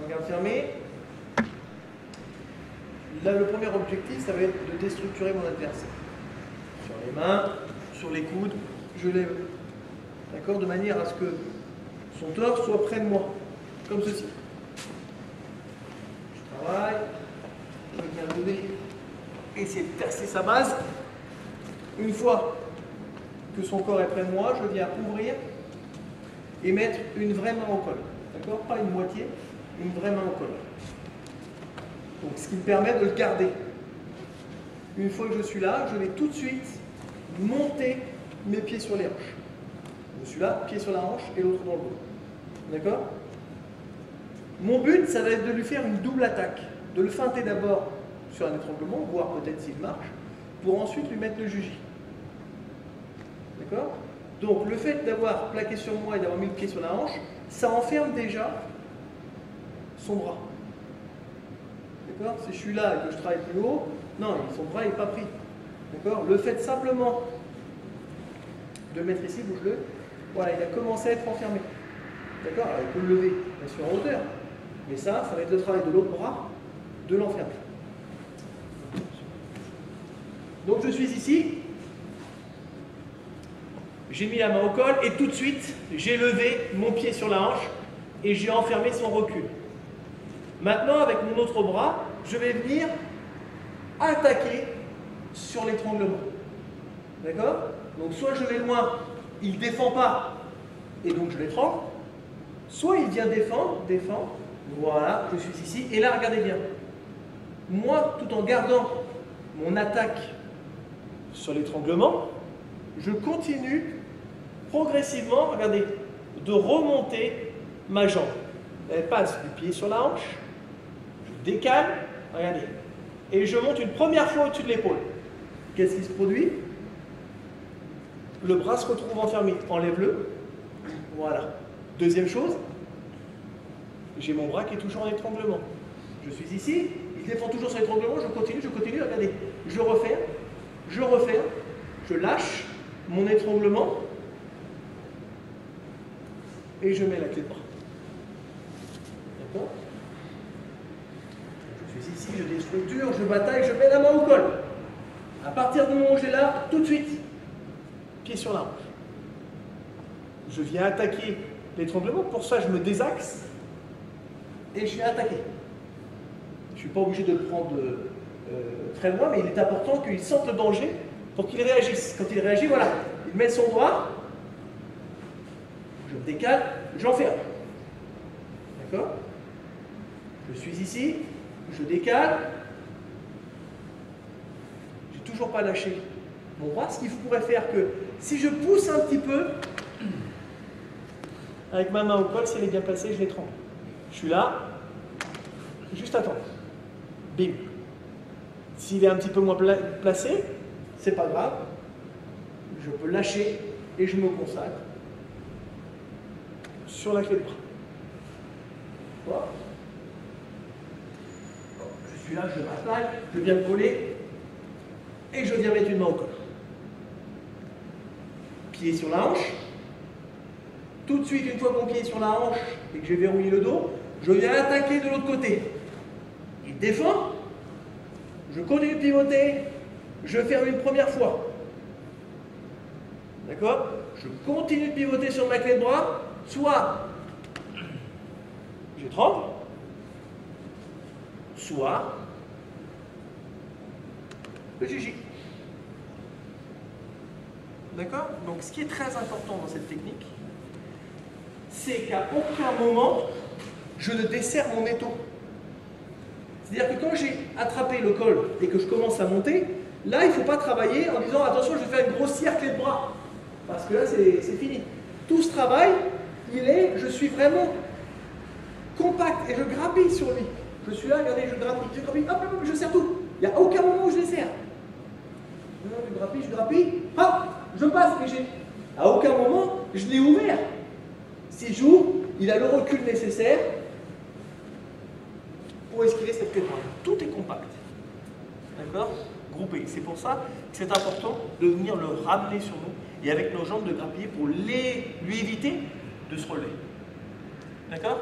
Regarde fermé. Là, le premier objectif, ça va être de déstructurer mon adversaire. Sur les mains, sur les coudes, je lève. D'accord? De manière à ce que son torse soit près de moi. Comme ceci. Je travaille. Je viens lever. Essayer de percer sa base. Une fois que son corps est près de moi, je viens ouvrir et mettre une vraie main au col. D'accord? Pas une moitié, une vraie main au col. Donc, ce qui me permet de le garder. Une fois que je suis là, je vais tout de suite monter mes pieds sur les hanches. Je suis là, pied sur la hanche et l'autre dans le dos. D'accord? Mon but, ça va être de lui faire une double attaque. De le feinter d'abord sur un étranglement, voir peut-être s'il marche, pour ensuite lui mettre le juji. D'accord? Donc, le fait d'avoir plaqué sur moi et d'avoir mis le pied sur la hanche, ça enferme déjà son bras. D'accord? Si je suis là et que je travaille plus haut, non, son bras n'est pas pris. D'accord? Le fait simplement de le mettre ici, bouge-le, voilà, il a commencé à être enfermé. D'accord? Alors, il peut le lever, bien sûr, en hauteur. Mais ça va être le travail de l'autre bras, de l'enfermer. Donc, je suis ici. J'ai mis la main au col et tout de suite, j'ai levé mon pied sur la hanche et j'ai enfermé son recul. Maintenant, avec mon autre bras, je vais venir attaquer sur l'étranglement. D'accord? Donc, soit je vais loin, il ne défend pas et donc je l'étrangle. Soit il vient défendre, défend. Voilà, je suis ici. Et là, regardez bien. Moi, tout en gardant mon attaque sur l'étranglement, je continue progressivement, regardez, de remonter ma jambe. Elle passe du pied sur la hanche, je décale, regardez, et je monte une première fois au-dessus de l'épaule. Qu'est-ce qui se produit? Le bras se retrouve enfermé. Enlève-le. Voilà. Deuxième chose, j'ai mon bras qui est toujours en étranglement. Je suis ici, il défend toujours son étranglement, je continue, regardez. Je referme, je lâche mon étranglement et je mets la clé de bras. D'accord? Je suis ici, je déstructure, je bataille, je mets la main au col. À partir du moment où j'ai là, tout de suite, pied sur la hanche. Je viens attaquer l'étranglement, pour ça je me désaxe et je viens attaquer. Je ne suis pas obligé de le prendre très loin, mais il est important qu'il sente le danger pour qu'il réagisse. Quand il réagit, voilà, il met son doigt, je me décale, j'enferme. D'accord? Je suis ici, je décale, j'ai toujours pas lâché mon bras, ce qui pourrait faire que si je pousse un petit peu, avec ma main au col, si elle est bien placée, je l'étrangle. Je suis là, juste attendre. Bim. S'il est un petit peu moins placé, c'est pas grave. Je peux lâcher et je me consacre sur la clé de bras. Voilà. Je suis là, je bataille, je viens me coller et je viens mettre une main au col. Pied sur la hanche. Tout de suite, une fois que mon pied est sur la hanche et que j'ai verrouillé le dos, je viens attaquer de l'autre côté. Il défend, je continue de pivoter, je ferme une première fois. D'accord? Je continue de pivoter sur ma clé de bras, soit j'étrangle, soit le juji. D'accord? Donc ce qui est très important dans cette technique, c'est qu'à aucun moment, je ne desserre mon étau. C'est-à-dire que quand j'ai attrapé le col et que je commence à monter, là, il ne faut pas travailler en disant « attention, je vais faire une grossière clé de bras ». Parce que là, c'est fini. Tout ce travail, je suis vraiment compact et je grappille sur lui. Je suis là, regardez, je grappille, hop, je serre tout. Il n'y a aucun moment où je les serre. Je grappille, hop, je passe. Et à aucun moment, je l'ai ouvert. Si j'ouvre, il a le recul nécessaire pour esquiver cette clé de bras. Tout est compact. D'accord? Groupé. C'est pour ça que c'est important de venir le ramener sur nous et avec nos jambes de grappiller pour lui éviter de se relever. D'accord?